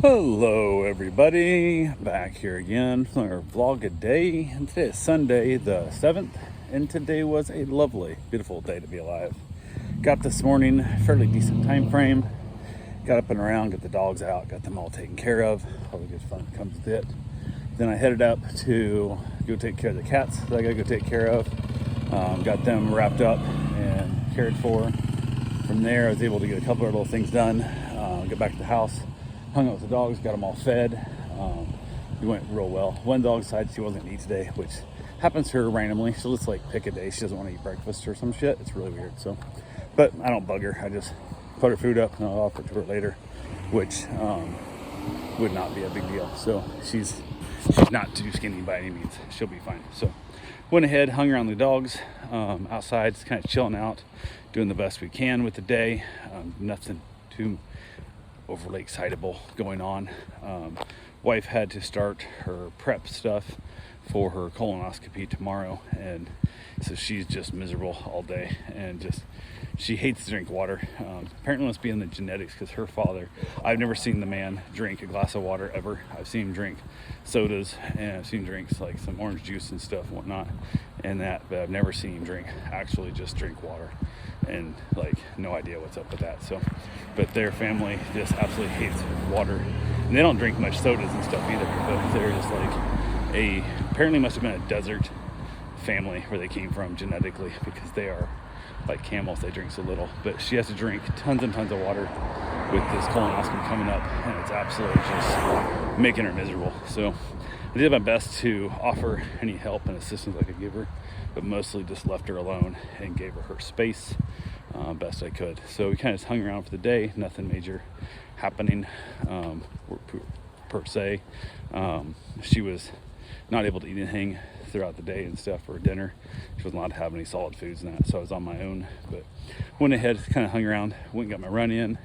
Hello everybody, back here again for our vlog a day, and today is Sunday the 7th, and today was a lovely, beautiful day to be alive. Got this morning, fairly decent time frame, got up and around, got the dogs out, got them all taken care of, all the good fun comes with it. Then I headed up to go take care of the cats that I gotta go take care of, got them wrapped up and cared for. From there I was able to get a couple of little things done, get back to the house, hung out with the dogs, got them all fed. It went real well. One dog decided she wasn't gonna eat today, which happens to her randomly. She'll just like pick a day she doesn't want to eat breakfast or some shit. It's really weird. So, but I don't bug her. I just put her food up and I'll offer it to her later, which would not be a big deal. So she's not too skinny by any means. She'll be fine. So went ahead, hung around the dogs outside, just kind of chilling out, doing the best we can with the day. Nothing too overly excitable going on. Wife had to start her prep stuff for her colonoscopy tomorrow, and so she's just miserable all day and just she hates to drink water. Apparently must be in the genetics, because her father, I've never seen the man drink a glass of water ever. I've seen him drink sodas and I've seen drinks like some orange juice and stuff and whatnot and that, but I've never seen him actually just drink water, and like no idea what's up with that. So but their family just absolutely hates water, and they don't drink much sodas and stuff either, but they're just like apparently must have been a desert family where they came from genetically, because they are like camels, they drink so little. But she has to drink tons and tons of water with this colonoscopy coming up, and it's absolutely just making her miserable. So I did my best to offer any help and assistance I could give her, but mostly just left her alone and gave her space best I could. So we kind of just hung around for the day, nothing major happening per se. She was not able to eat anything throughout the day and stuff for dinner. She wasn't allowed to have any solid foods and that, so I was on my own. But went ahead, kind of hung around, went and got my run in,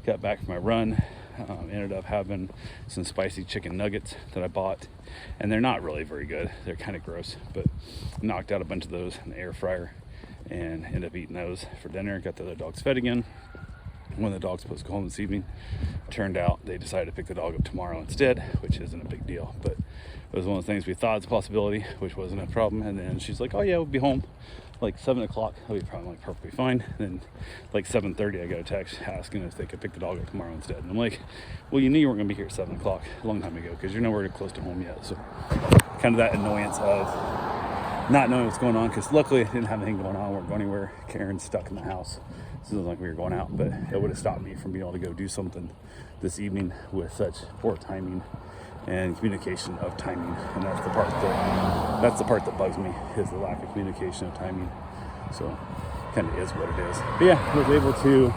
got back from my run, ended up having some spicy chicken nuggets that I bought, and they're not really very good, they're kind of gross, but knocked out a bunch of those in the air fryer and ended up eating those for dinner. Got the other dogs fed again. One of the dogs supposed to go home this evening. Turned out they decided to pick the dog up tomorrow instead, which isn't a big deal, but it was one of the things we thought was a possibility, which wasn't a problem. And then she's like, oh yeah, we'll be home like 7 o'clock. I'll be probably like perfectly fine. And then like 7:30 I got a text asking if they could pick the dog up tomorrow instead, and I'm like, well, you knew you weren't gonna be here at 7 o'clock a long time ago, because you're nowhere close to home yet. So kind of that annoyance of not knowing what's going on, because luckily I didn't have anything going on, we weren't going anywhere. Karen's stuck in the house, so it wasn't like we were going out, but it would have stopped me from being able to go do something this evening with such poor timing and communication of timing. And that's the part that bugs me, is the lack of communication of timing. So kind of is what it is. But yeah, I was able to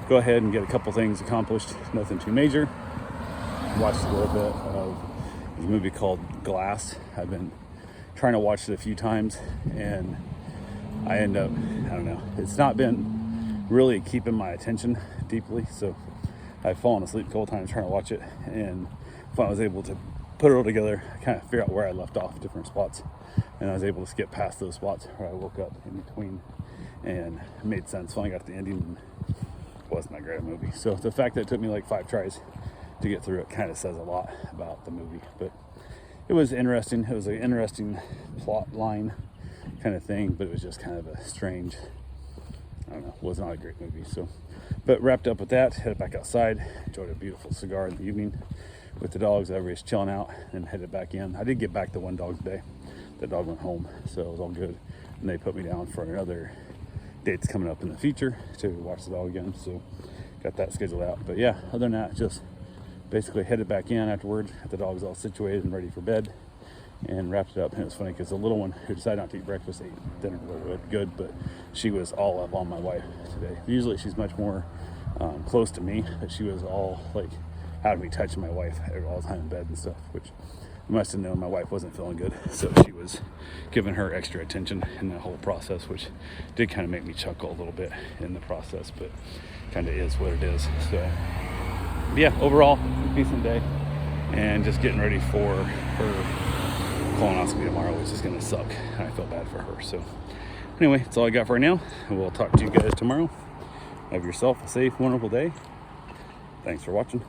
go ahead and get a couple things accomplished, nothing too major. Watched a little bit of a movie called Glass. I've been trying to watch it a few times, and I end up, I don't know, it's not been really keeping my attention deeply, so I've fallen asleep a couple times trying to watch it, and I was able to put it all together, kind of figure out where I left off, different spots, and I was able to skip past those spots where I woke up in between, and it made sense. Finally got to the ending, and it wasn't that great a movie. So the fact that it took me like 5 tries to get through it kind of says a lot about the movie. But it was interesting. It was an interesting plot line kind of thing, but it was just kind of a strange, I don't know, was not a great movie. So, but wrapped up with that, headed back outside, enjoyed a beautiful cigar in the evening with the dogs. Everybody's chilling out, and headed back in. I did get back the one dog today. The dog went home, so it was all good. And they put me down for another dates coming up in the future to watch the dog again, so got that scheduled out. But yeah, other than that, just basically headed back in afterwards, had the dogs all situated and ready for bed, and wrapped it up. And it was funny because the little one who decided not to eat breakfast ate dinner really good, but she was all up on my wife today. Usually she's much more close to me, but she was all like had me touching my wife all the time in bed and stuff, which I must have known my wife wasn't feeling good, so she was giving her extra attention in that whole process, which did kind of make me chuckle a little bit in the process, but kind of is what it is. So yeah, overall decent day, and just getting ready for her colonoscopy tomorrow, which is going to suck, and I feel bad for her. So anyway, that's all I got for right now, and we'll talk to you guys tomorrow. Have yourself a safe, wonderful day. Thanks for watching.